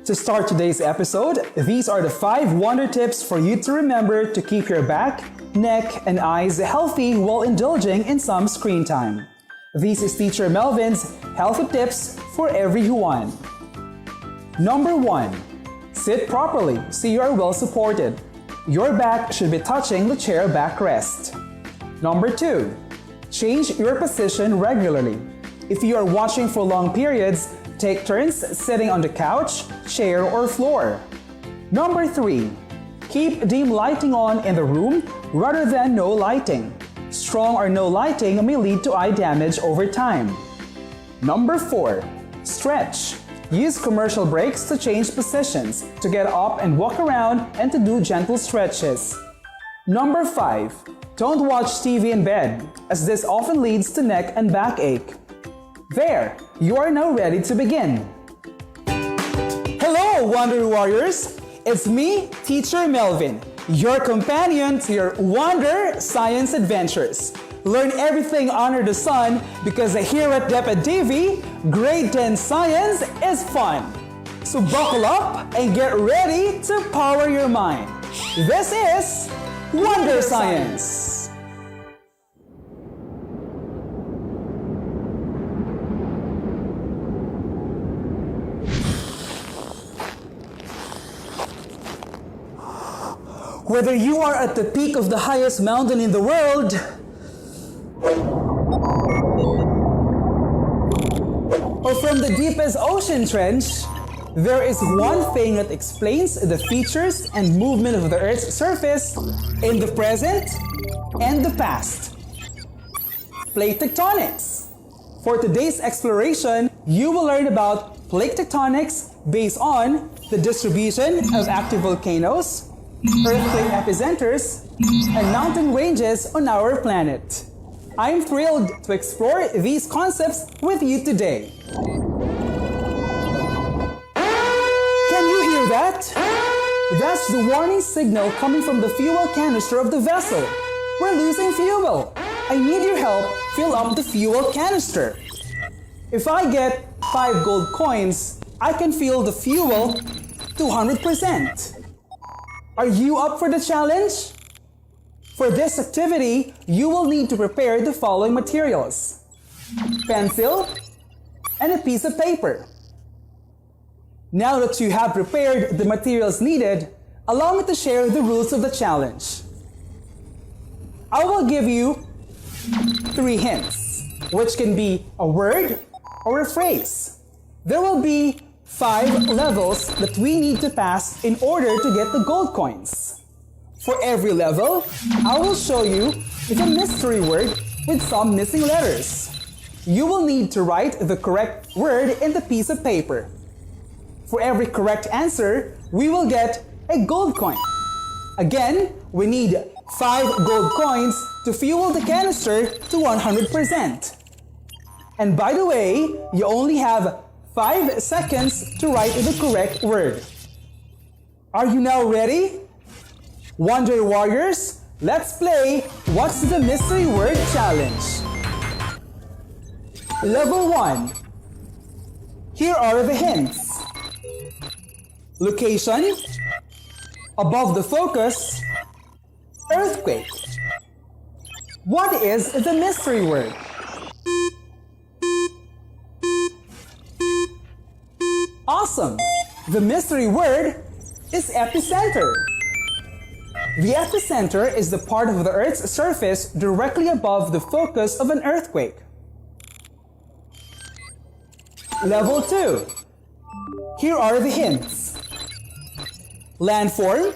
To start today's episode, these are the 5 wonder tips for you to remember to keep your back, neck, and eyes healthy while indulging in some screen time. This is Teacher Melvin's healthy tips for everyone. Number 1. Sit properly so you are well supported. Your back should be touching the chair backrest. Number 2. Change your position regularly. If you are watching for long periods, take turns sitting on the couch, chair, or floor. Number 3. Keep dim lighting on in the room rather than no lighting. Strong or no lighting may lead to eye damage over time. Number 4. Stretch. Use commercial breaks to change positions, to get up and walk around, and to do gentle stretches. Number 5. Don't watch TV in bed, as this often leads to neck and backache. There, you are now ready to begin. Hello, Wonder Warriors! It's me, Teacher Melvin, your companion to your Wonder Science adventures. Learn everything under the sun because here at DepEd TV, Grade 10 Science is fun. So buckle up and get ready to power your mind. This is Wonder Science! Whether you are at the peak of the highest mountain in the world, or from the deepest ocean trench, there is one thing that explains the features and movement of the Earth's surface in the present and the past. Plate tectonics. For today's exploration, you will learn about plate tectonics based on the distribution of active volcanoes, earthquake epicenters, and mountain ranges on our planet. I'm thrilled to explore these concepts with you today. Can you hear that? That's the warning signal coming from the fuel canister of the vessel. We're losing fuel. I need your help fill up the fuel canister. If I get 5 gold coins, I can fill the fuel to 100%. Are you up for the challenge? For this activity, you will need to prepare the following materials: pencil and a piece of paper. Now that you have prepared the materials needed, allow me to share the rules of the challenge. I will give you 3 hints, which can be a word or a phrase. There will be 5 levels that we need to pass in order to get the gold coins. For every level, I will show you the mystery word with some missing letters. You will need to write the correct word in the piece of paper. For every correct answer, we will get a gold coin. Again, we need 5 gold coins to fuel the canister to 100%. And by the way, you only have 5 seconds to write the correct word. Are you now ready? Wonder Warriors, let's play What's the Mystery Word Challenge. Level 1. Here are the hints. Location, above the focus, earthquake. What is the mystery word? Awesome! The mystery word is epicenter. The epicenter is the part of the Earth's surface directly above the focus of an earthquake. Level 2. Here are the hints. Landform,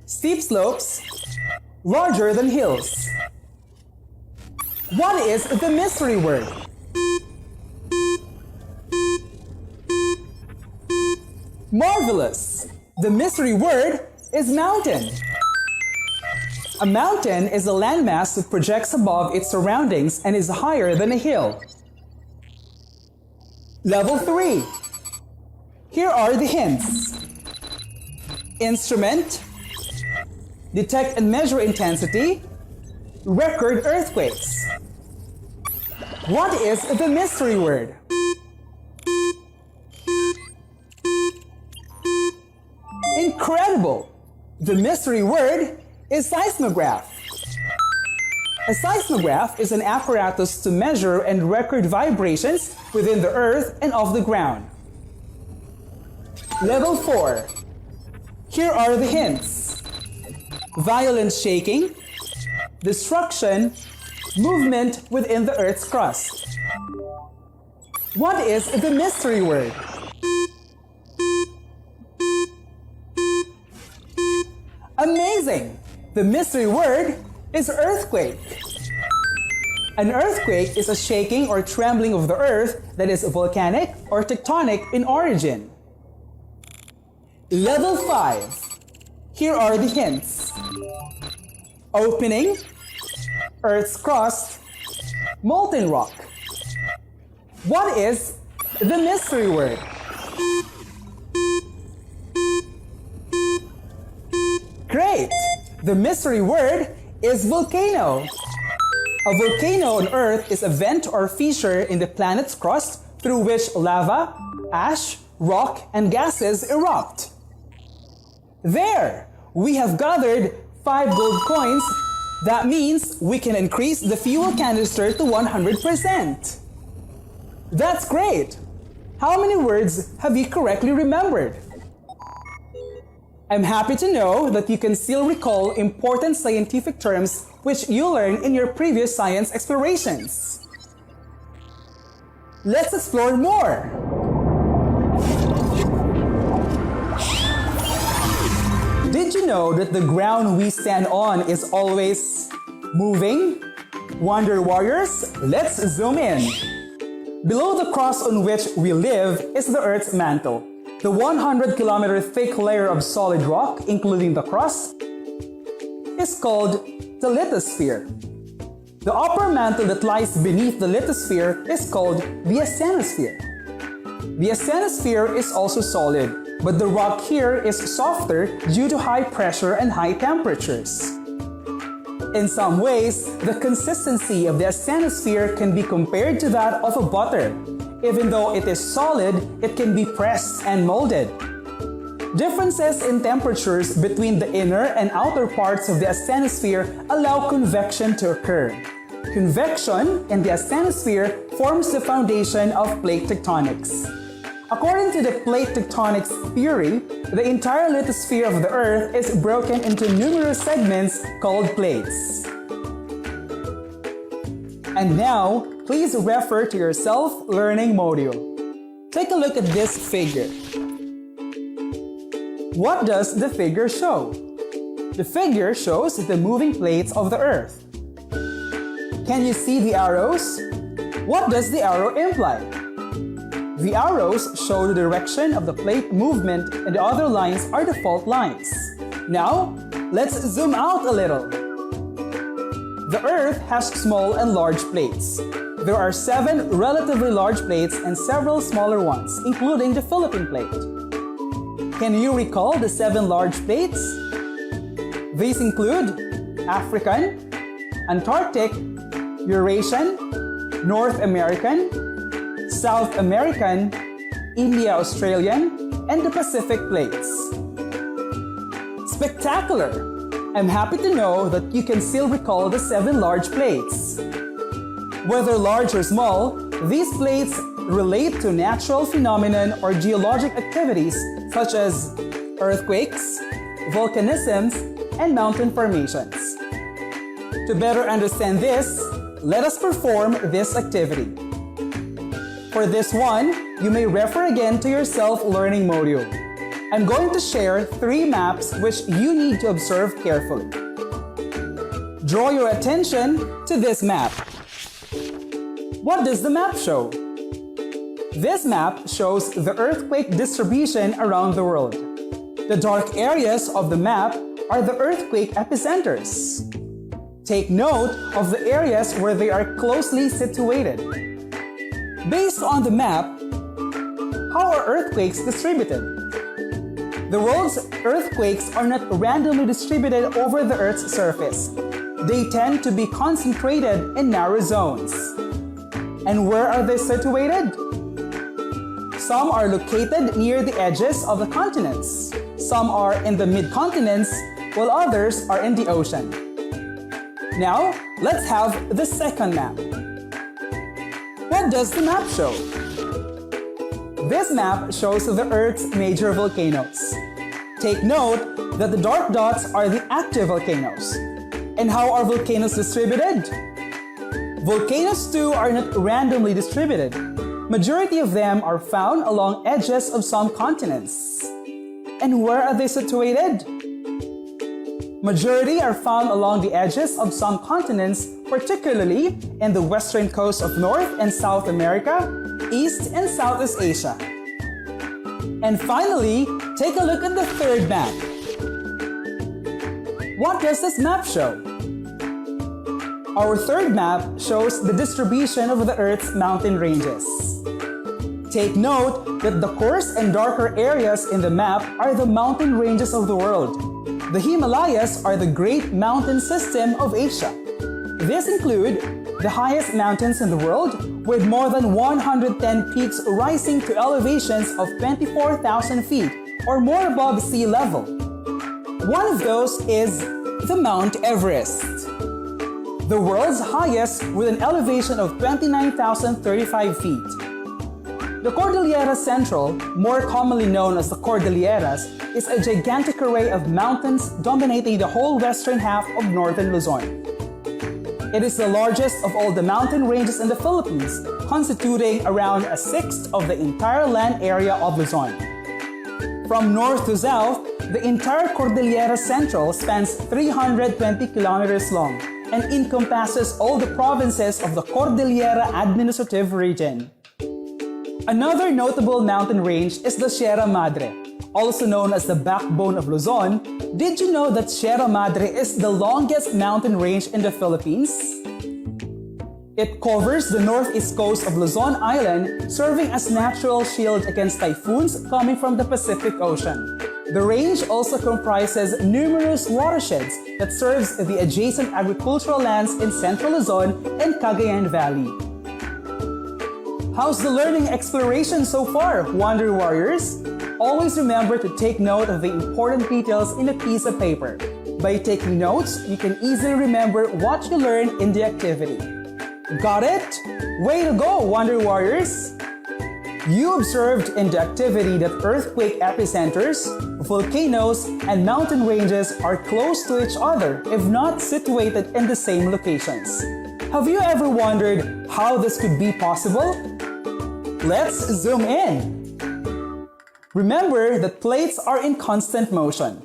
steep slopes, larger than hills. What is the mystery word? Marvelous! The mystery word is mountain. A mountain is a landmass that projects above its surroundings and is higher than a hill. Level 3. Here are the hints. Instrument, detect and measure intensity, record earthquakes. What is the mystery word? Incredible! The mystery word is seismograph. A seismograph is an apparatus to measure and record vibrations within the earth and off the ground. Level 4. Here are the hints. Violent shaking, destruction, movement within the Earth's crust. What is the mystery word? Amazing! The mystery word is earthquake. An earthquake is a shaking or trembling of the earth that is volcanic or tectonic in origin. Level 5. Here are the hints. Opening, Earth's crust, molten rock. What is the mystery word? Great! The mystery word is volcano. A volcano on Earth is a vent or fissure in the planet's crust through which lava, ash, rock, and gases erupt. There! We have gathered 5 gold coins. That means we can increase the fuel canister to 100%. That's great! How many words have you correctly remembered? I'm happy to know that you can still recall important scientific terms which you learned in your previous science explorations. Let's explore more! Did you know that the ground we stand on is always moving? Wonder Warriors, let's zoom in. Below the crust on which we live is the Earth's mantle. The 100-kilometer thick layer of solid rock, including the crust, is called the lithosphere. The upper mantle that lies beneath the lithosphere is called the asthenosphere. The asthenosphere is also solid, but the rock here is softer due to high pressure and high temperatures. In some ways, the consistency of the asthenosphere can be compared to that of a butter. Even though it is solid, it can be pressed and molded. Differences in temperatures between the inner and outer parts of the asthenosphere allow convection to occur. Convection in the asthenosphere forms the foundation of plate tectonics. According to the plate tectonics theory, the entire lithosphere of the Earth is broken into numerous segments called plates. And now, please refer to your self-learning module. Take a look at this figure. What does the figure show? The figure shows the moving plates of the Earth. Can you see the arrows? What does the arrow imply? The arrows show the direction of the plate movement and the other lines are the fault lines. Now, let's zoom out a little. The Earth has small and large plates. There are 7 relatively large plates and several smaller ones, including the Philippine plate. Can you recall the 7 large plates? These include African, Antarctic, Eurasian, North American, South American, India-Australian, and the Pacific plates. Spectacular! I'm happy to know that you can still recall the 7 large plates. Whether large or small, these plates relate to natural phenomenon or geologic activities such as earthquakes, volcanisms, and mountain formations. To better understand this, let us perform this activity. For this one, you may refer again to your self-learning module. I'm going to share 3 maps which you need to observe carefully. Draw your attention to this map. What does the map show? This map shows the earthquake distribution around the world. The dark areas of the map are the earthquake epicenters. Take note of the areas where they are closely situated. Based on the map, how are earthquakes distributed? The world's earthquakes are not randomly distributed over the Earth's surface. They tend to be concentrated in narrow zones. And where are they situated? Some are located near the edges of the continents. Some are in the mid-continents, while others are in the ocean. Now, let's have the second map. What does the map show? This map shows the Earth's major volcanoes. Take note that the dark dots are the active volcanoes. And how are volcanoes distributed? Volcanoes too are not randomly distributed. Majority of them are found along edges of some continents. And where are they situated? Majority are found along the edges of some continents, particularly in the western coast of North and South America, East and Southeast Asia. And finally, take a look at the third map. What does this map show? Our third map shows the distribution of the Earth's mountain ranges. Take note that the coarse and darker areas in the map are the mountain ranges of the world. The Himalayas are the great mountain system of Asia. These include the highest mountains in the world, with more than 110 peaks rising to elevations of 24,000 feet or more above sea level. One of those is the Mount Everest, the world's highest with an elevation of 29,035 feet. The Cordillera Central, more commonly known as the Cordilleras, is a gigantic array of mountains dominating the whole western half of northern Luzon. It is the largest of all the mountain ranges in the Philippines, constituting around a sixth of the entire land area of Luzon. From north to south, the entire Cordillera Central spans 320 kilometers long and encompasses all the provinces of the Cordillera Administrative Region. Another notable mountain range is the Sierra Madre, also known as the backbone of Luzon. Did you know that Sierra Madre is the longest mountain range in the Philippines? It covers the northeast coast of Luzon Island, serving as natural shield against typhoons coming from the Pacific Ocean. The range also comprises numerous watersheds that serves the adjacent agricultural lands in central Luzon and Cagayan Valley. How's the learning exploration so far, Wonder Warriors? Always remember to take note of the important details in a piece of paper. By taking notes, you can easily remember what you learned in the activity. Got it? Way to go, Wonder Warriors! You observed in the activity that earthquake epicenters, volcanoes, and mountain ranges are close to each other, if not situated in the same locations. Have you ever wondered how this could be possible? Let's zoom in. Remember that plates are in constant motion.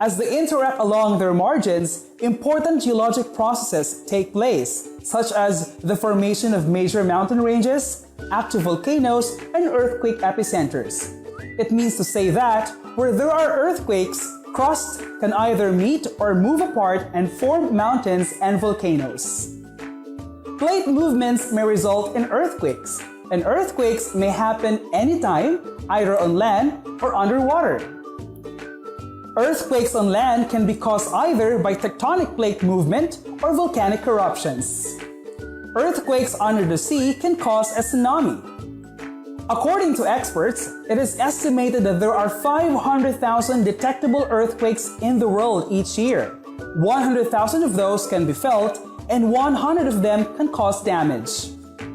As they interact along their margins, important geologic processes take place, such as the formation of major mountain ranges, active volcanoes, and earthquake epicenters. It means to say that where there are earthquakes, crust can either meet or move apart and form mountains and volcanoes. Plate movements may result in earthquakes, and earthquakes may happen anytime, either on land or underwater. Earthquakes on land can be caused either by tectonic plate movement or volcanic eruptions. Earthquakes under the sea can cause a tsunami. According to experts, it is estimated that there are 500,000 detectable earthquakes in the world each year. 100,000 of those can be felt, and 100 of them can cause damage.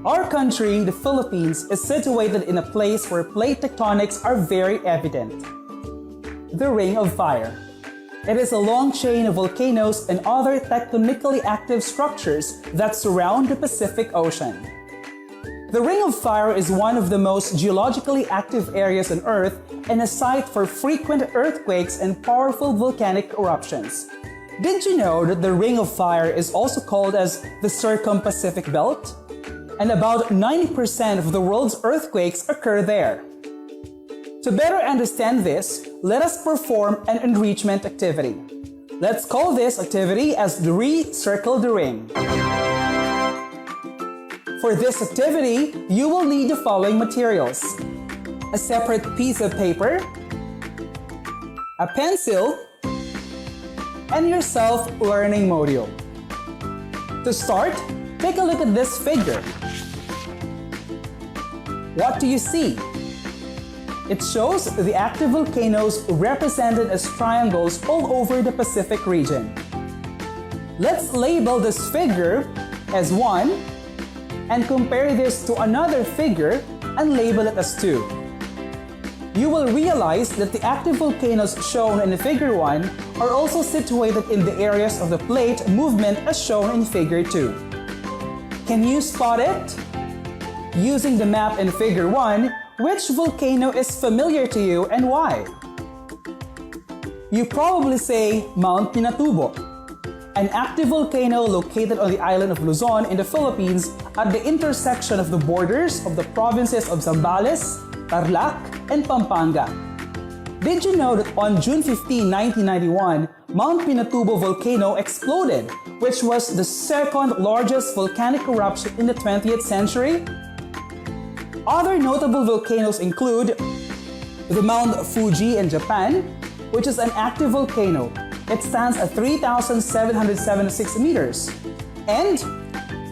Our country, the Philippines, is situated in a place where plate tectonics are very evident. The Ring of Fire. It is a long chain of volcanoes and other tectonically active structures that surround the Pacific Ocean. The Ring of Fire is one of the most geologically active areas on Earth and a site for frequent earthquakes and powerful volcanic eruptions. Did you know that the Ring of Fire is also called as the Circum-Pacific Belt? And about 90% of the world's earthquakes occur there. To better understand this, let us perform an enrichment activity. Let's call this activity as the Re-Circle the Ring. For this activity, you will need the following materials: a separate piece of paper, a pencil, and your self-learning module. To start, take a look at this figure. What do you see? It shows the active volcanoes represented as triangles all over the Pacific region. Let's label this figure as 1 and compare this to another figure and label it as 2. You will realize that the active volcanoes shown in Figure 1 are also situated in the areas of the plate movement as shown in Figure 2. Can you spot it? Using the map in Figure 1, which volcano is familiar to you and why? You probably say Mount Pinatubo, an active volcano located on the island of Luzon in the Philippines at the intersection of the borders of the provinces of Zambales, Tarlac, and Pampanga. Did you know that on June 15, 1991, Mount Pinatubo volcano exploded, which was the second largest volcanic eruption in the 20th century? Other notable volcanoes include the Mount Fuji in Japan, which is an active volcano. It stands at 3,776 meters. And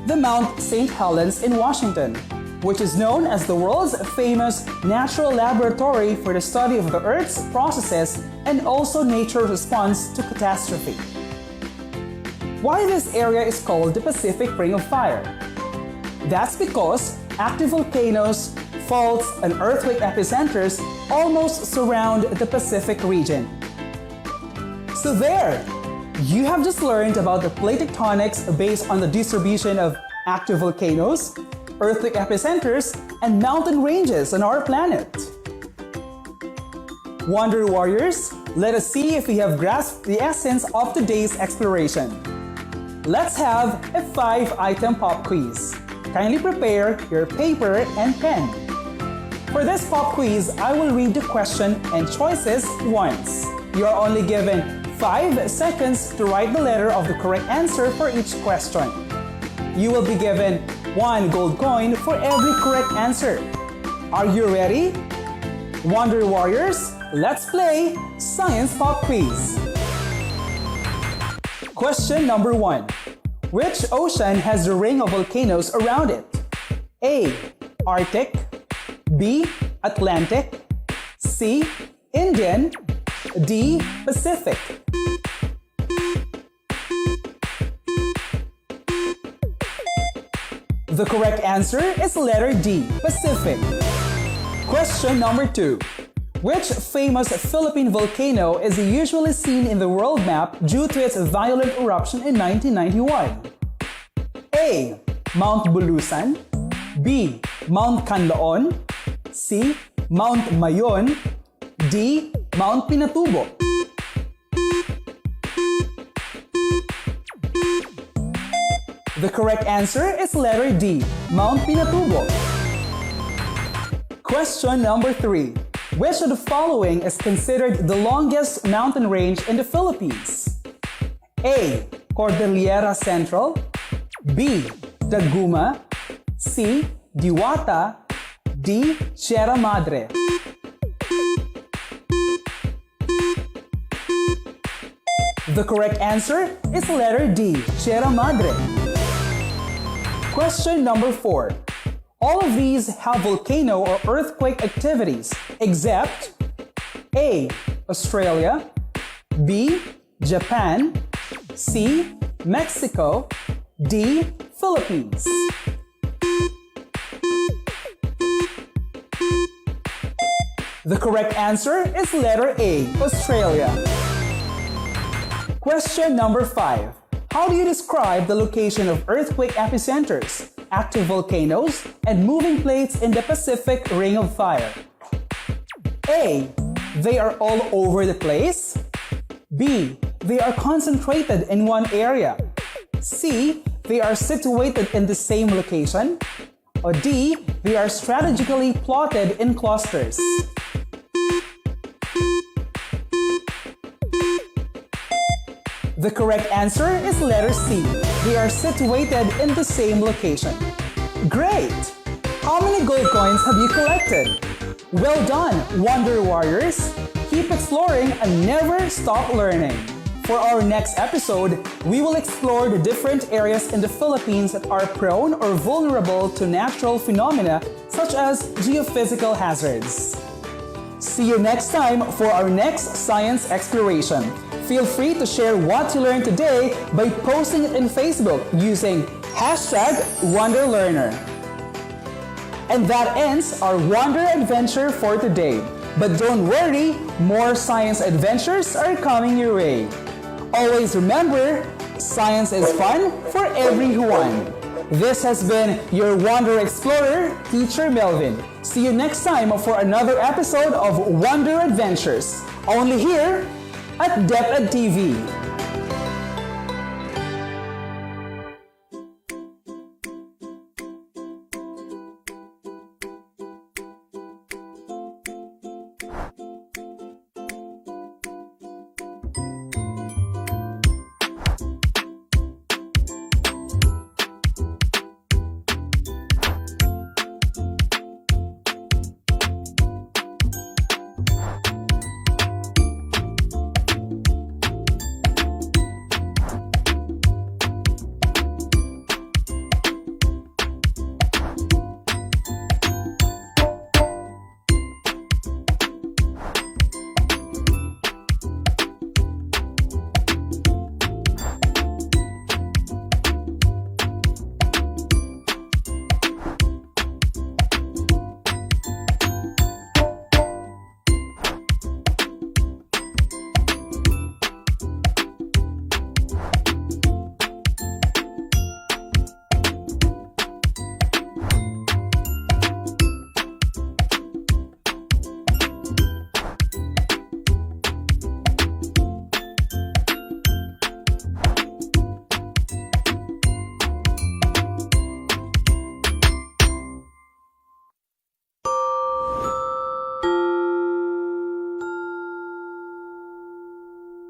the Mount St. Helens in Washington, which is known as the world's famous natural laboratory for the study of the Earth's processes and also nature's response to catastrophe. Why this area is called the Pacific Ring of Fire? That's because active volcanoes, faults, and earthquake epicenters almost surround the Pacific region. So there, you have just learned about the plate tectonics based on the distribution of active volcanoes, earthquake epicenters, and mountain ranges on our planet. Wonder Warriors, let us see if we have grasped the essence of today's exploration. Let's have a 5-item pop quiz. Kindly prepare your paper and pen. For this pop quiz, I will read the question and choices once. You are only given 5 seconds to write the letter of the correct answer for each question. You will be given 1 gold coin for every correct answer. Are you ready? Wonder Warriors, let's play Science Pop Quiz. Question number 1. Which ocean has a ring of volcanoes around it? A. Arctic, B. Atlantic, C. Indian, D. Pacific. The correct answer is letter D, Pacific. Question number 2. Which famous Philippine volcano is usually seen in the world map due to its violent eruption in 1991? A. Mount Bulusan, B. Mount Canlaon, C. Mount Mayon, D. Mount Pinatubo. The correct answer is letter D, Mount Pinatubo. Question number 3. Which of the following is considered the longest mountain range in the Philippines? A. Cordillera Central, B. Taguma, C. Diwata, D. Sierra Madre. The correct answer is letter D, Sierra Madre. Question number 4. All of these have volcano or earthquake activities except A. Australia, B. Japan, C. Mexico, D. Philippines. The correct answer is letter A, Australia. Question number 5. How do you describe the location of earthquake epicenters, active volcanoes, and moving plates in the Pacific Ring of Fire? A. They are all over the place. B. They are concentrated in one area. C. They are situated in the same location. Or D. They are strategically plotted in clusters. The correct answer is letter C. They are situated in the same location. Great! How many gold coins have you collected? Well done, Wonder Warriors! Keep exploring and never stop learning. For our next episode, we will explore the different areas in the Philippines that are prone or vulnerable to natural phenomena such as geophysical hazards. See you next time for our next science exploration. Feel free to share what you learned today by posting it in Facebook using #WonderLearner. And that ends our Wonder Adventure for today. But don't worry, more science adventures are coming your way. Always remember, science is fun for everyone. This has been your Wonder Explorer, Teacher Melvin. See you next time for another episode of Wonder Adventures, only here at DepEd TV.